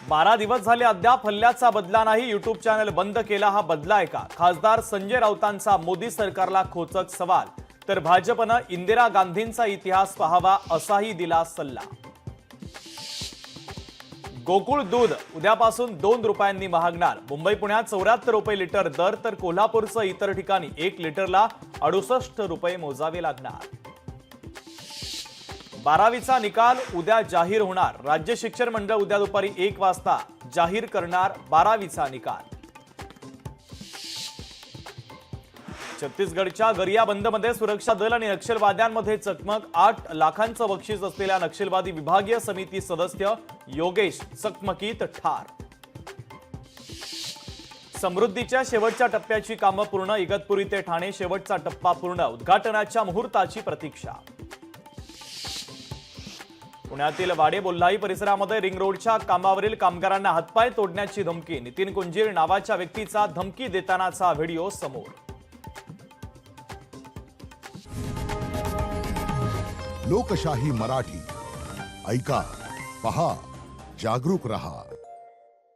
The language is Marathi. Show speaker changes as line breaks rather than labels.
12 दिवस झाले अद्याप हल्ल्याचा बदला नाही। यूट्यूब चॅनल बंद केला, हा बदला आहे का? खासदार संजय राऊतांचा मोदी सरकारला खोचक सवाल। तर भाजपनं इंदिरा गांधींचा इतिहास पाहावा असाही दिला सल्ला। गोकुळ दूध उद्यापासून 2 रुपयांनी महागणार। मुंबई पुण्यात 74 रुपये लिटर दर, तर कोल्हापूरसह इतर ठिकाणी 1 लिटरला 68 रुपये मोजावे लागणार। 12वीचा निकाल उद्या जाहीर होणार। राज्य शिक्षण मंडळ उद्या दुपारी 1 वाजता जाहीर करणार 12वीचा निकाल। छत्तीसगडच्या गरियाबंदमध्ये सुरक्षा दल आणि नक्षलवाद्यांमध्ये चकमक। 8 लाखांचं बक्षीस असलेल्या नक्षलवादी विभागीय समिती सदस्य योगेश चकमकीत ठार। समृद्धीच्या शेवटच्या टप्प्याची कामं पूर्ण। इगतपुरी ते ठाणे शेवटचा टप्पा पूर्ण। उद्घाटनाच्या मुहूर्ताची प्रतीक्षा। पुण्यातील वाडे बोल्हाई परिसरामध्ये रिंग रोडच्या कामावरील कामगारांना हातपाय तोडण्याची धमकी। नितीन कुंजीर नावाच्या व्यक्तीचा धमकी देतानाचा व्हिडिओ समोर।
लोकशाही मराठी ऐका, पहा, जागरूक रहा।